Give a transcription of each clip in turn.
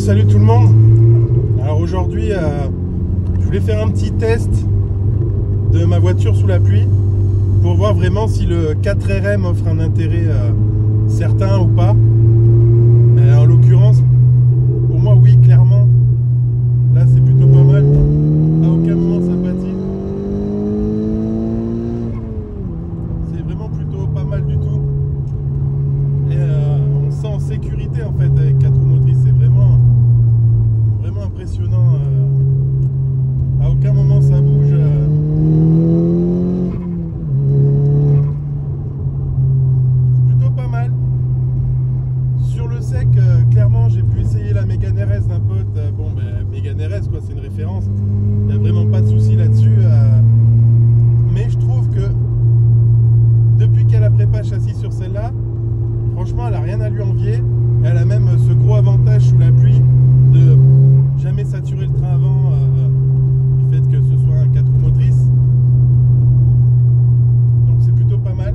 salut tout le monde. Alors aujourd'hui, je voulais faire un petit test de ma voiture sous la pluie pour voir vraiment si le 4RM offre un intérêt certain ou pas. En l'occurrence, pour moi, oui, clairement. Là, c'est plutôt pas mal. À aucun moment ça patine. C'est vraiment plutôt pas mal du tout. Et on se sent en sécurité en fait avec 4 roues motrices. C'est vraiment impressionnant. À aucun moment ça bouge. C'est plutôt pas mal. Sur le sec, clairement, j'ai pu essayer la Mégane RS d'un pote. Bon, ben, Mégane RS, quoi, c'est une référence. Il n'y a vraiment pas de souci là-dessus. Mais je trouve que depuis qu'elle a prépa châssis sur celle-là, franchement, elle n'a rien à lui envier. Elle a même ce gros avantage sous la pluie de jamais saturer le train avant du fait que ce soit un 4 roues motrices. Donc c'est plutôt pas mal.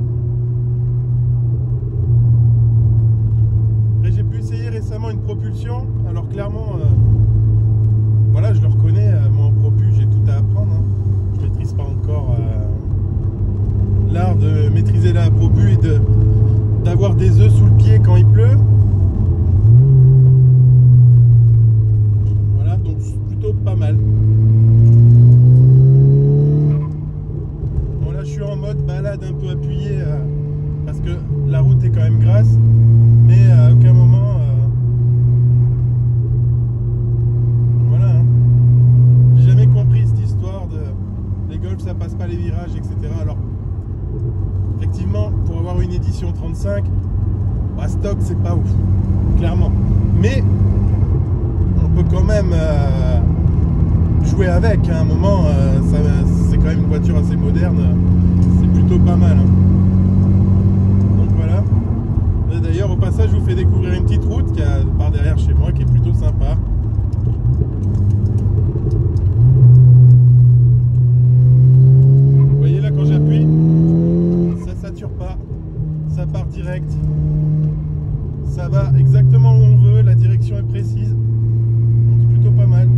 Après, j'ai pu essayer récemment une propulsion. Alors clairement, voilà, je le reconnais. Moi en propu, j'ai tout à apprendre. Hein. Je maîtrise pas encore l'art de maîtriser la propu et d'avoir des œufs sous le pied quand il pleut. Voilà, donc c'est plutôt pas mal. Bon, là je suis en mode balade un peu appuyé parce que la route est quand même grasse, mais à aucun moment voilà, hein. J'ai jamais compris cette histoire de les Golf ça passe pas les virages, etc. Alors effectivement, pour avoir une édition 35, bah, stock c'est pas ouf, clairement. Mais on peut quand même jouer avec. À un moment, c'est quand même une voiture assez moderne. C'est plutôt pas mal. Hein. Donc voilà. D'ailleurs, au passage, je vous fais découvrir une petite route qui a par derrière chez moi, qui est plutôt sympa. Vous voyez là, quand j'appuie, ça sature pas, ça part direct, ça va exactement où on veut, la direction est précise, donc c'est plutôt pas mal.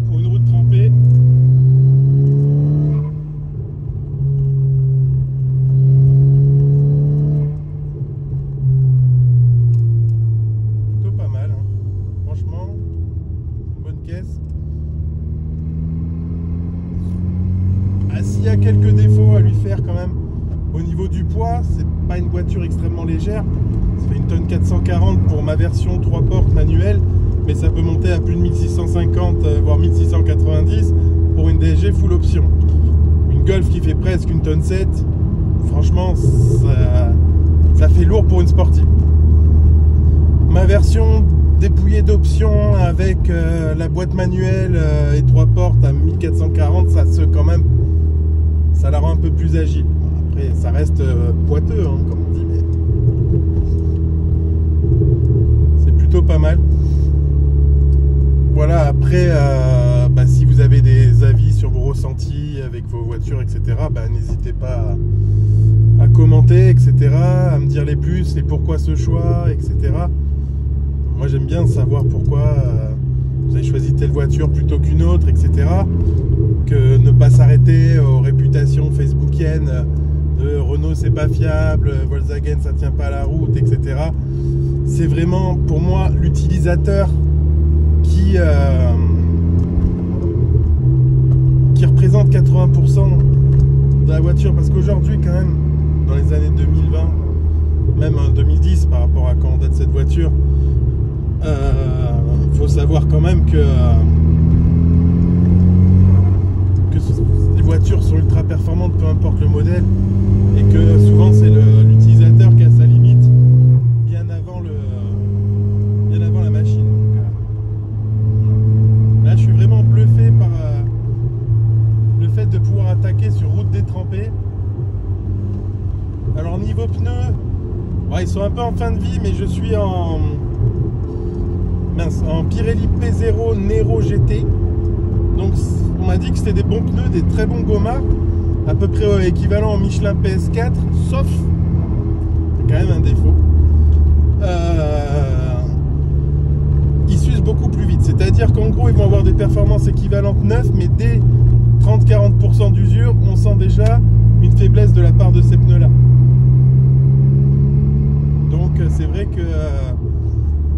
Pour une route trempée. Plutôt pas mal, hein. Franchement, bonne caisse. S'il y a quelques défauts à lui faire quand même au niveau du poids, c'est pas une voiture extrêmement légère, ça fait une tonne 440 pour ma version 3 portes manuelle, mais ça peut monter à plus de 1650 voire 1690 pour une DSG full option. Une Golf qui fait presque une tonne 7, franchement ça fait lourd pour une sportive. Ma version dépouillée d'options avec la boîte manuelle et 3 portes à 1440, quand même ça la rend un peu plus agile. Après ça reste poiteux, hein, comme on dit, mais c'est plutôt pas mal. Voilà, après bah, si vous avez des avis sur vos ressentis avec vos voitures, etc., bah, n'hésitez pas à commenter, etc., à me dire les plus, les pourquoi ce choix, etc. Moi j'aime bien savoir pourquoi vous avez choisi telle voiture plutôt qu'une autre, etc. Que ne pas s'arrêter aux réputations facebookiennes de Renault c'est pas fiable, Volkswagen ça tient pas à la route, etc. C'est vraiment pour moi l'utilisateur qui représente 80% de la voiture, parce qu'aujourd'hui quand même, dans les années 2020, même 2010 par rapport à quand on date cette voiture, faut savoir quand même que les voitures sont ultra performantes, peu importe le modèle, et que souvent c'est l'utilisateur qui a sa limite bien avant la machine. Donc, là je suis vraiment bluffé par le fait de pouvoir attaquer sur route détrempée. Alors niveau pneus, ouais, ils sont un peu en fin de vie, mais je suis en Pirelli P0 Nero GT. Donc on m'a dit que c'était des bons pneus, des très bons gommards, à peu près équivalent au Michelin PS4, sauf quand même un défaut. Ils s'usent beaucoup plus vite. C'est-à-dire qu'en gros, ils vont avoir des performances équivalentes neuves, mais dès 30-40% d'usure, on sent déjà une faiblesse de la part de ces pneus-là. Donc c'est vrai que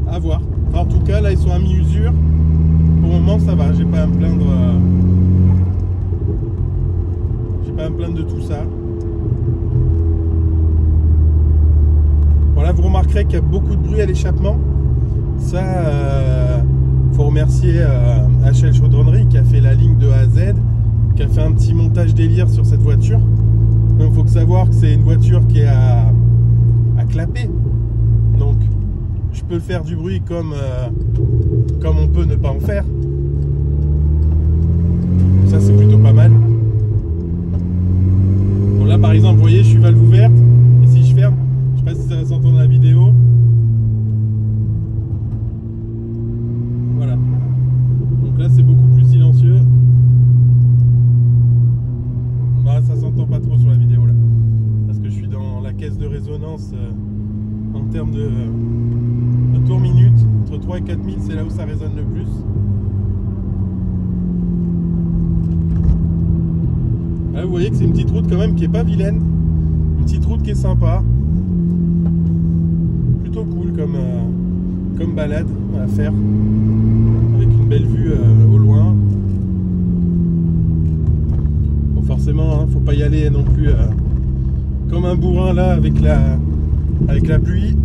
à voir. Enfin, en tout cas, là, ils sont à mi-usure. Pour le moment, ça va. J'ai pas à me plaindre. J'ai pas à me plaindre de tout ça. Voilà, vous remarquerez qu'il y a beaucoup de bruit à l'échappement. Ça, faut remercier HL Chaudronnerie qui a fait la ligne de A à Z, qui a fait un petit montage délire sur cette voiture. Donc, il faut savoir que c'est une voiture qui est à clapper. Donc, je peux faire du bruit comme on peut ne pas en faire. Ça, c'est plutôt pas mal. Bon, là, par exemple, vous voyez, je suis valve ouverte. Et si je ferme, je sais pas si ça va s'entendre dans la vidéo. Voilà. Donc là, c'est beaucoup plus silencieux. Bah, ça s'entend pas trop sur la vidéo là. Parce que je suis dans la caisse de résonance en termes de tours minutes. Entre 3 et 4000, c'est là où ça résonne le plus. Là, vous voyez que c'est une petite route quand même qui est pas vilaine. Une petite route qui est sympa. Plutôt cool comme balade à faire. Avec une belle vue au loin. Bon, forcément, hein, faut pas y aller non plus comme un bourrin là avec la pluie.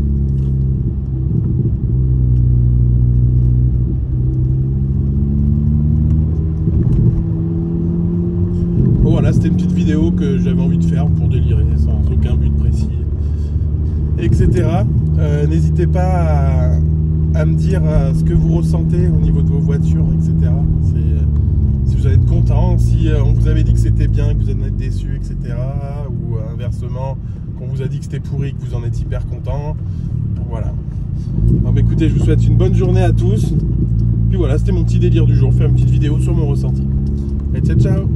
Bon, voilà, c'était une petite vidéo que j'avais envie de faire pour délirer sans aucun but précis, etc. N'hésitez pas à me dire ce que vous ressentez au niveau de vos voitures, etc. Si vous allez être content, si on vous avait dit que c'était bien, que vous en êtes déçu, etc. Ou inversement, qu'on vous a dit que c'était pourri, que vous en êtes hyper content. Voilà. Bon, bah, écoutez, je vous souhaite une bonne journée à tous. Puis voilà, c'était mon petit délire du jour, faire une petite vidéo sur mon ressenti. Et ciao, ciao!